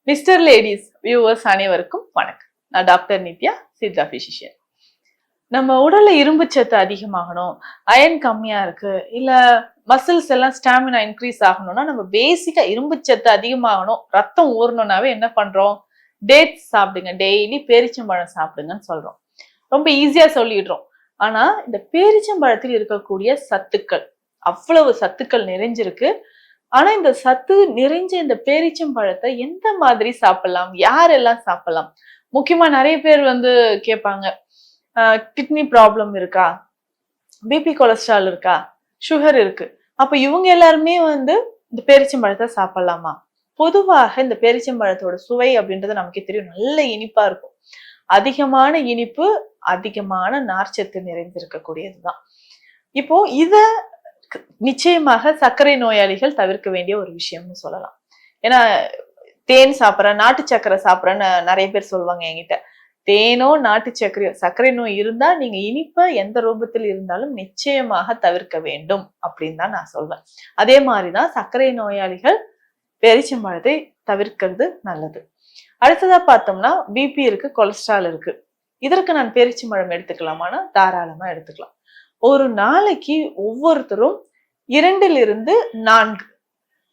Mister ladies viewers அனைவருக்கும் வணக்கம். நான் டாக்டர் நித்யா, சித்தா பிசிஷியன். நம்ம உடல்ல இரும்பு சத்து அதிகமாகணும், அயன் கம்மியா இருக்கு, இல்ல மசில்ஸ் எல்லாம் ஸ்டாமினா இன்க்ரீஸ் ஆகணும்னா நம்ம பேசிக்கா இரும்பு சத்து அதிகமாகணும், ரத்தம் ஊறணும்னாவே என்ன பண்றோம்? டேட்ஸ் சாப்பிடுங்க, டெய்லி பேரிச்சம்பழம் சாப்பிடுங்கன்னு சொல்றோம். ரொம்ப ஈஸியா சொல்லிடுறோம். ஆனா இந்த பேரிச்சம்பழத்தில் இருக்கக்கூடிய சத்துக்கள் அவ்வளவு சத்துக்கள் நிறைஞ்சிருக்கு. ஆனா இந்த சத்து நிறைஞ்ச இந்த பேரீச்சம்பழத்தை எந்த மாதிரி சாப்பிடலாம், யாரெல்லாம் சாப்பிடலாம்? முக்கியமா நிறைய பேர் கேட்பாங்க, கிட்னி ப்ராப்ளம் இருக்கா, பிபி கொலஸ்ட்ரால் இருக்கா, சுகர் இருக்கு, அப்ப இவங்க எல்லாருமே இந்த பேரிச்சம்பழத்தை சாப்பிடலாமா? பொதுவாக இந்த பேரிச்சம்பழத்தோட சுவை அப்படின்றது நமக்கே தெரியும், நல்ல இனிப்பா இருக்கும். அதிகமான இனிப்பு, அதிகமான நார்ச்சத்து நிறைந்திருக்கக்கூடியதுதான். இப்போ இத நிச்சயமாக சர்க்கரை நோயாளிகள் தவிர்க்க வேண்டிய ஒரு விஷயம்னு சொல்லலாம். ஏன்னா தேன் சாப்பிட்றேன், நாட்டு சர்க்கரை சாப்பிட்றேன்னு நிறைய பேர் சொல்லுவாங்க என்கிட்ட. தேனோ நாட்டு சர்க்கரையோ, சர்க்கரை நோய் இருந்தா நீங்க இனிப்பை எந்த ரூபத்தில் இருந்தாலும் நிச்சயமாக தவிர்க்க வேண்டும் அப்படின்னு தான் நான் சொல்வேன். அதே மாதிரிதான் சர்க்கரை நோயாளிகள் பேரிச்சம்பழத்தை தவிர்க்கிறது நல்லது. அடுத்ததா பார்த்தோம்னா பிபி இருக்கு, கொலஸ்ட்ரால் இருக்கு. இதற்கு நான் பேரிச்சம்பழம் எடுத்துக்கலாமான்னா தாராளமா எடுத்துக்கலாம். ஒரு நாளைக்கு ஒவ்வொருத்தரும் 2 to 4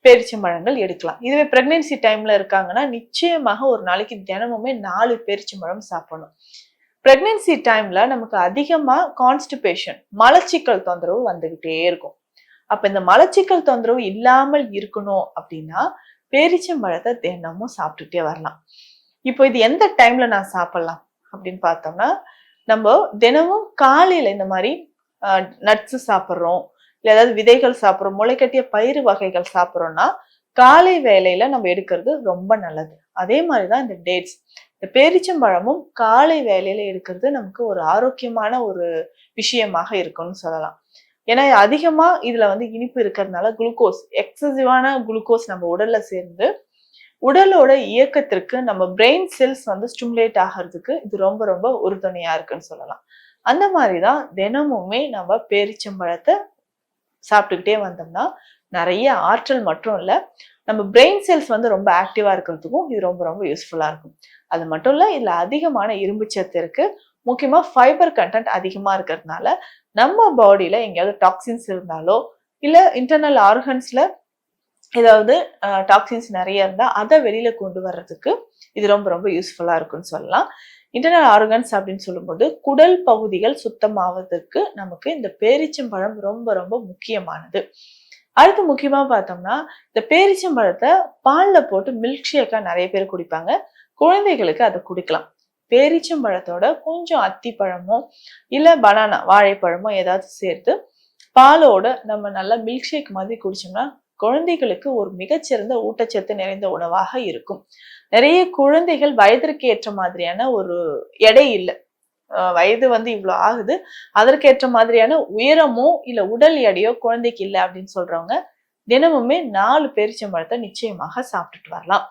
பேரிச்சம்பழங்கள் எடுக்கலாம். இதுவே பிரெக்னன்சி டைம்ல இருக்காங்கன்னா நிச்சயமாக ஒரு நாளைக்கு தினமுமே 4 பேரிச்சம்பழம் சாப்பிடணும். பிரெக்னன்சி டைம்ல நமக்கு அதிகமா கான்ஸ்டிபேஷன், மலச்சிக்கல் தொந்தரவு வந்துகிட்டே இருக்கும். அப்ப இந்த மலச்சிக்கல் தொந்தரவு இல்லாமல் இருக்கணும் அப்படின்னா பேரிச்சம்பழத்தை தினமும் சாப்பிட்டுட்டே வரலாம். இப்போ இது எந்த டைம்ல நான் சாப்பிடலாம் அப்படின்னு பார்த்தோம்னா, நம்ம தினமும் காலையில இந்த மாதிரி நட்ஸ் சாப்பிட்றோம், இல்ல ஏதாவது விதைகள் சாப்பிட்றோம், முளைக்கட்டிய பயிறு வகைகள் சாப்பிட்றோம்னா காலை வேளையில நம்ம எடுக்கிறது ரொம்ப நல்லது. அதே மாதிரிதான் இந்த டேட்ஸ், இந்த பேரிச்சம்பழமும் காலை வேளையில எடுக்கிறது நமக்கு ஒரு ஆரோக்கியமான ஒரு விஷயமாக இருக்கும்னு சொல்லலாம். ஏன்னா அதிகமா இதுல இனிப்பு இருக்கிறதுனால குளுக்கோஸ், எக்ஸசிவான குளுக்கோஸ் நம்ம உடல்ல சேர்ந்து உடலோட இயக்கத்திற்கு நம்ம பிரெயின் செல்ஸ் ஸ்டிமுலேட் ஆகிறதுக்கு இது ரொம்ப ரொம்ப உறுதுணையா இருக்குன்னு சொல்லலாம். அந்த மாதிரிதான் தினமுமே நம்ம பேரிச்சம்பழத்தை சாப்பிட்டுக்கிட்டே வந்தோம்னா நிறைய ஆற்றல் மட்டும் இல்ல, நம்ம பிரெயின் செல்ஸ் ரொம்ப ஆக்டிவா இருக்கிறதுக்கும் இது ரொம்ப ரொம்ப யூஸ்ஃபுல்லா இருக்கும். அது மட்டும் இல்ல, இதுல அதிகமான இரும்பு சத்து இருக்கு. முக்கியமா ஃபைபர் கண்டென்ட் அதிகமா இருக்கிறதுனால நம்ம பாடியில எங்கேயாவது டாக்ஸின்ஸ் இருந்தாலோ, இல்ல இன்டர்னல் ஆர்கன்ஸ்ல ஏதாவது டாக்ஸின்ஸ் நிறைய இருந்தா அதை வெளியில கொண்டு வர்றதுக்கு இது ரொம்ப ரொம்ப யூஸ்ஃபுல்லா இருக்குன்னு சொல்லலாம். இன்டர்னல் ஆர்கன்ஸ் அப்படின்னு சொல்லும்போது குடல் பகுதிகள் சுத்தமாவதற்கு நமக்கு இந்த பேரிச்சம்பழம் ரொம்ப ரொம்ப முக்கியமானது. அடுத்து முக்கியமா பார்த்தோம்னா, இந்த பேரிச்சம்பழத்தை பால்ல போட்டு மில்க் ஷேக்கா நிறைய பேர் குடிப்பாங்க. குழந்தைகளுக்கு அதை குடிக்கலாம். பேரிச்சம்பழத்தோட கொஞ்சம் அத்திப்பழமோ இல்ல பனானா வாழைப்பழமோ ஏதாவது சேர்த்து பாலோட நம்ம நல்லா மில்க் ஷேக் மாதிரி குடிச்சோம்னா குழந்தைகளுக்கு ஒரு மிகச்சிறந்த ஊட்டச்சத்து நிறைந்த உணவாக இருக்கும். நிறைய குழந்தைகள் வயதிற்கு ஏற்ற மாதிரியான ஒரு எடை இல்லை, வயது இவ்வளவு ஆகுது, அதற்கேற்ற மாதிரியான உயரமோ இல்ல உடல் எடையோ குழந்தைக்கு இல்லை அப்படின்னு சொல்றவங்க தினமுமே 4 பேரிச்சம்பழத்தை நிச்சயமாக சாப்பிட்டுட்டு வரலாம்.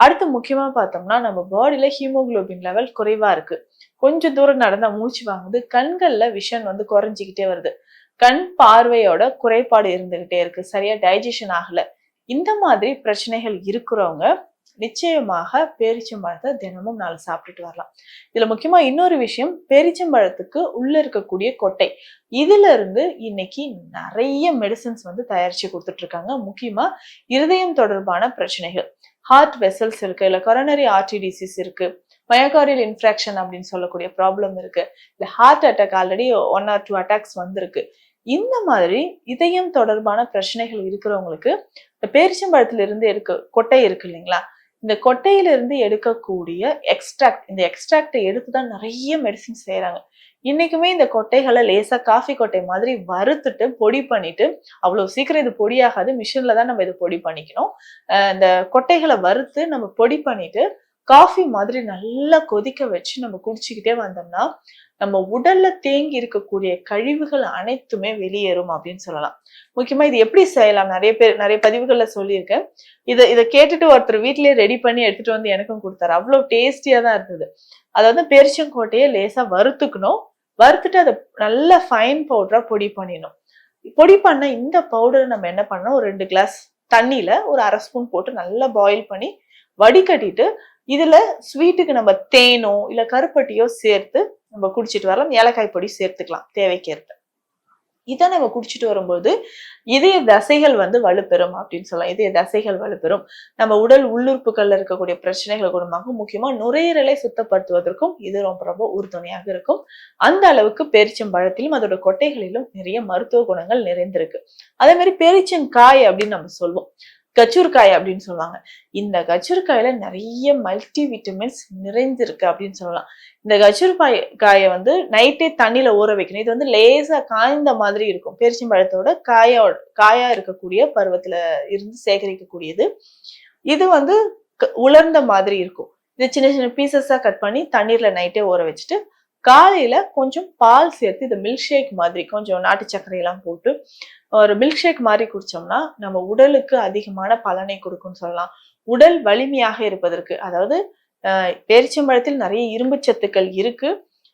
அடுத்து முக்கியமா பார்த்தோம்னா, நம்ம பாடியில ஹீமோகுளோபின் லெவல் குறைவா இருக்கு, கொஞ்சம் தூரம் நடந்தா மூச்சு வாங்குது, கண்கள்ல விஷன் குறைஞ்சிக்கிட்டே வருது, கண் பார்வையோட குறைபாடு இருந்துகிட்டே இருக்கு, சரியா டைஜஷன் ஆகல, இந்த மாதிரி பிரச்சனைகள் இருக்கிறவங்க நிச்சயமாக பேரிச்சம்பழத்தை தினமும் 4 சாப்பிட்டுட்டு வரலாம். இதுல முக்கியமா இன்னொரு விஷயம், பேரிச்சம்பழத்துக்கு உள்ள இருக்கக்கூடிய கொட்டை, இதுல இருந்து இன்னைக்கு நிறைய மெடிசன்ஸ் தயாரிச்சு கொடுத்துட்டு இருக்காங்க. முக்கியமா இருதயம் தொடர்பான பிரச்சனைகள், ஹார்ட் வெசல்ஸ் இருக்கு, இல்ல கொரோனரி ஆர்டரி டிசீஸ் இருக்கு, மயோகார்டியல் இன்ஃப்ராக்ஷன் அப்படின்னு சொல்லக்கூடிய ப்ராப்ளம் இருக்கு, இல்ல heart attack already 1 or 2 attacks வந்திருக்கு, இந்த மாதிரி இதயம் தொடர்பான பிரச்சனைகள் இருக்கிறவங்களுக்கு இந்த பேரிச்சம்பழத்துல இருந்து கொட்டை இருக்கு இல்லைங்களா, இந்த கொட்டையில இருந்து எடுக்கக்கூடிய எக்ஸ்ட்ராக்ட், இந்த எக்ஸ்ட்ராக்டை எடுத்துதான் நிறைய மெடிசின் செய்யறாங்க. இன்னைக்குமே இந்த கொட்டைகளை லேசா காஃபி கொட்டை மாதிரி வறுத்துட்டு பொடி பண்ணிட்டு, அவ்வளவு சீக்கிரம் இது பொடியாகாது, மிஷின்ல தான் நம்ம இதை பொடி பண்ணிக்கணும். இந்த கொட்டைகளை வறுத்து நம்ம பொடி பண்ணிட்டு காஃபி மாதிரி நல்லா கொதிக்க வச்சு நம்ம குடிச்சுக்கிட்டே வந்தோம்னா நம்ம உடல்ல தேங்கி இருக்கக்கூடிய கழிவுகள் அனைத்துமே வெளியேறும் அப்படின்னு சொல்லலாம். முக்கியமா இது எப்படி செய்யலாம், நிறைய பதிவுகள்ல சொல்லியிருக்கேன். இதை கேட்டுட்டு ஒருத்தர் வீட்லயே ரெடி பண்ணி எடுத்துட்டு எனக்கும் கொடுத்தாரு. அவ்வளவு டேஸ்டியா தான் இருந்தது. அதாவது பேரிச்சங்கொட்டையை லேசா வறுத்துக்கணும், வறுத்துட்டு அதை நல்ல ஃபைன் பவுடரா பொடி பண்ணிடணும். பொடி பண்ண இந்த பவுடரை நம்ம என்ன பண்ணணும், ஒரு 2 கிளாஸ் தண்ணியில ஒரு 1/2 ஸ்பூன் போட்டு நல்லா பாயில் பண்ணி வடிகட்டிட்டு இதுல ஸ்வீட்டுக்கு நம்ம தேனோ இல்ல கருப்பட்டியோ சேர்த்து நம்ம குடிச்சிட்டு வரலாம். ஏலக்காய் பொடி சேர்த்துக்கலாம் தேவைக்கேற்ப. இதை நம்ம குடிச்சிட்டு வரும்போது இதய தசைகள் வலுப்பெறும் அப்படின்னு சொல்லலாம். இதய தசைகள் வலுப்பெறும். நம்ம உடல் உள்ளுறுப்புகள்ல இருக்கக்கூடிய பிரச்சனைகளை குணமாகும். முக்கியமா நுரையீரலை சுத்தப்படுத்துவதற்கும் இது ரொம்ப ரொம்ப உறுதுணையாக இருக்கும். அந்த அளவுக்கு பேரிச்சம்பழத்திலும் அதோட கொட்டைகளிலும் நிறைய மருத்துவ குணங்கள் நிறைந்திருக்கு. அதே மாதிரி பேரிச்சங்காய் அப்படின்னு நம்ம சொல்லுவோம். கச்சூர்காய் அப்படின்னு சொல்லுவாங்க. இந்த கச்சூர்காயில நிறைய மல்டி விட்டமின்ஸ் நிறைந்திருக்கு அப்படின்னு சொல்லலாம். இந்த காயை நைட்டே தண்ணியில ஊற வைக்கணும். இது லேசா காய்ந்த மாதிரி இருக்கும். பேரிச்சம்பழத்தோட காயா இருக்கக்கூடிய பருவத்துல இருந்து சேகரிக்கக்கூடியது. இது உலர்ந்த மாதிரி இருக்கும். இது சின்ன சின்ன பீசஸா கட் பண்ணி தண்ணீர்ல நைட்டே ஊற வச்சுட்டு காலையில கொஞ்சம் பால் சேர்த்து இது மில்க் ஷேக் மாதிரி கொஞ்சம் நாட்டு சர்க்கரை எல்லாம் போட்டு ஒரு மில்க் ஷேக் மாதிரி குடிச்சோம்னா நம்ம உடலுக்கு அதிகமான பலனை கொடுக்கும்னு சொல்லலாம். உடல் வலிமையாக இருப்பதற்கு, அதாவது பேரிச்சம்பழத்தில் நிறைய இரும்பு சத்துக்கள் இருக்கு.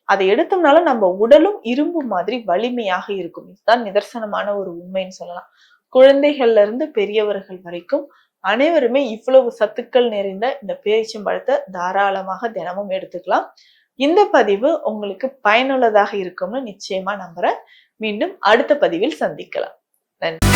அதை எடுத்தோம்னாலும் நம்ம உடலும் இரும்பு மாதிரி வலிமையாக இருக்கும். இதுதான் நிதர்சனமான ஒரு உண்மைன்னு சொல்லலாம். குழந்தைகள்ல இருந்து பெரியவர்கள் வரைக்கும் அனைவருமே இவ்வளவு சத்துக்கள் நிறைந்த இந்த பேரிச்சம்பழத்தை தாராளமாக தினமும் எடுத்துக்கலாம். இந்த பதிவு உங்களுக்கு பயனுள்ளதாக இருக்கும்னு நிச்சயமா நம்புறேன். மீண்டும் அடுத்த பதிவில் சந்திக்கலாம். நன்றி.